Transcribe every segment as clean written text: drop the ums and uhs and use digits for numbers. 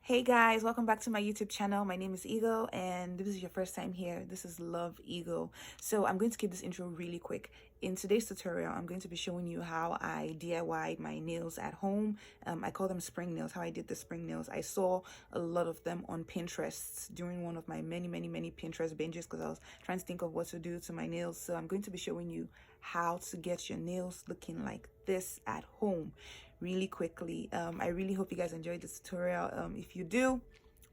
Hey guys, welcome back to my YouTube channel. My name is Ego, and this is your first time here. This is Love Ego. So I'm going to keep this intro really quick. In today's tutorial, I'm going to be showing you how I DIY'd my nails at home. I call them spring nails, how I did the spring nails. I saw a lot of them on Pinterest during one of my many Pinterest binges because I was trying to think of what to do to my nails. So I'm going to be showing you how to get your nails looking like this at home really quickly. I really hope you guys enjoyed this tutorial. If you do,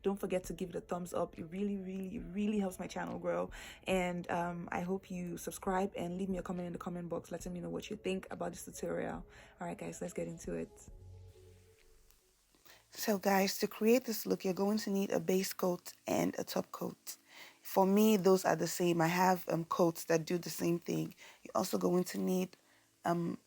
don't forget to give it a thumbs up. It really helps my channel grow. And I hope you subscribe and leave me a comment in the comment box letting me know what you think about this tutorial. All right guys, let's get into it. So guys, to create this look, you're going to need a base coat and a top coat. For me, those are the same. I have coats that do the same thing. You're also going to need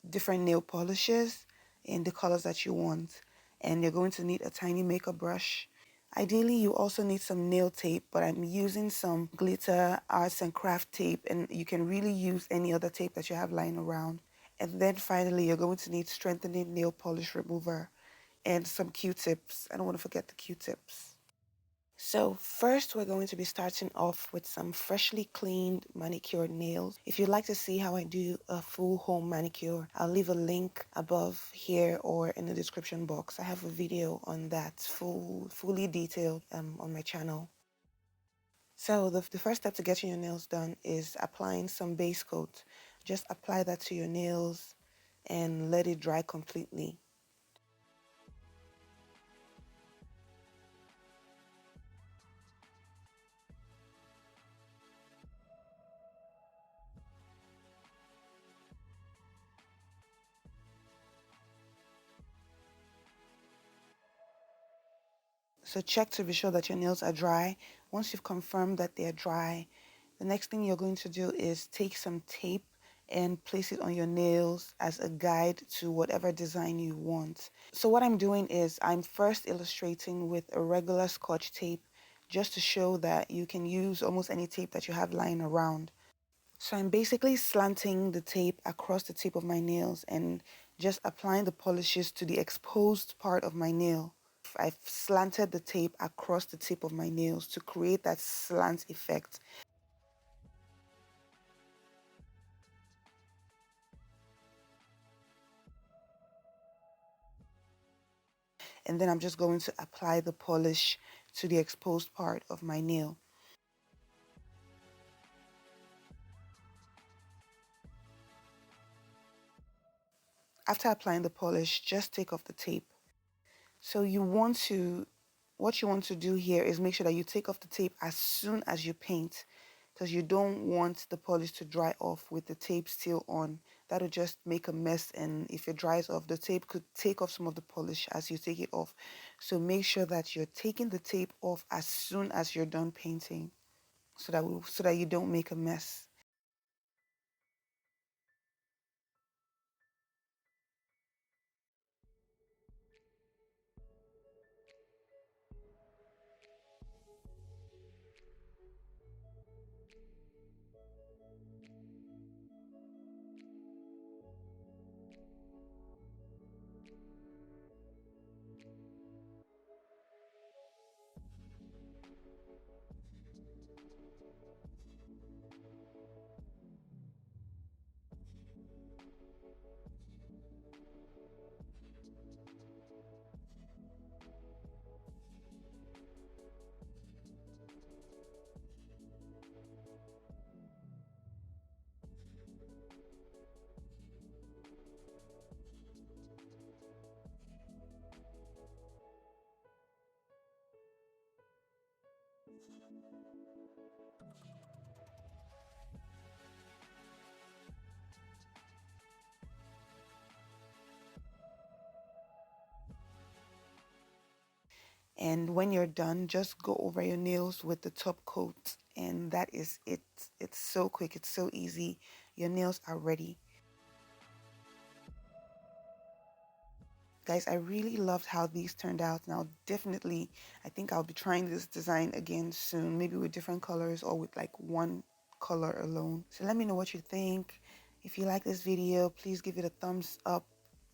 different nail polishes in the colors that you want. And you're going to need a tiny makeup brush. Ideally, you also need some nail tape, but I'm using some glitter arts and craft tape, and you can really use any other tape that you have lying around. And then finally, you're going to need strengthening nail polish remover and some Q-tips. I don't want to forget the Q-tips. So first, we're going to be starting off with some freshly cleaned manicured nails. If you'd like to see how I do a full home manicure, I'll leave a link above here or in the description box. I have a video on that fully detailed on my channel. So the first step to getting your nails done is applying some base coat. Just apply that to your nails and let it dry completely. So check to be sure that your nails are dry. Once you've confirmed that they're dry, the next thing you're going to do is take some tape and place it on your nails as a guide to whatever design you want. So what I'm doing is I'm first illustrating with a regular Scotch tape just to show that you can use almost any tape that you have lying around. So I'm basically slanting the tape across the tip of my nails and just applying the polishes to the exposed part of my nail. I've slanted the tape across the tip of my nails to create that slant effect. And then I'm just going to apply the polish to the exposed part of my nail. After applying the polish, just take off the tape. So what you want to do here is make sure that you take off the tape as soon as you paint, because you don't want the polish to dry off with the tape still on. That'll just make a mess, and if it dries off, the tape could take off some of the polish as you take it off. So make sure that you're taking the tape off as soon as you're done painting, so that you don't make a mess. And when you're done, just go over your nails with the top coat, and that is it. It's so quick, it's so easy. Your nails are ready. Guys, I really loved how these turned out. Now, definitely, I think I'll be trying this design again soon, maybe with different colors or with like one color alone. So let me know what you think. If you like this video, please give it a thumbs up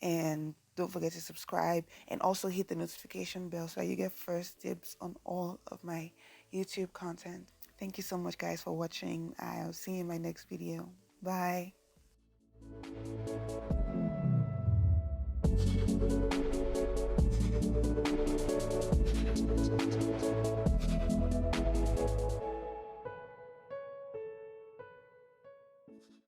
And don't forget to subscribe and also hit the notification bell so that you get first dibs on all of my YouTube content. Thank you so much, guys, for watching. I'll see you in my next video. Bye.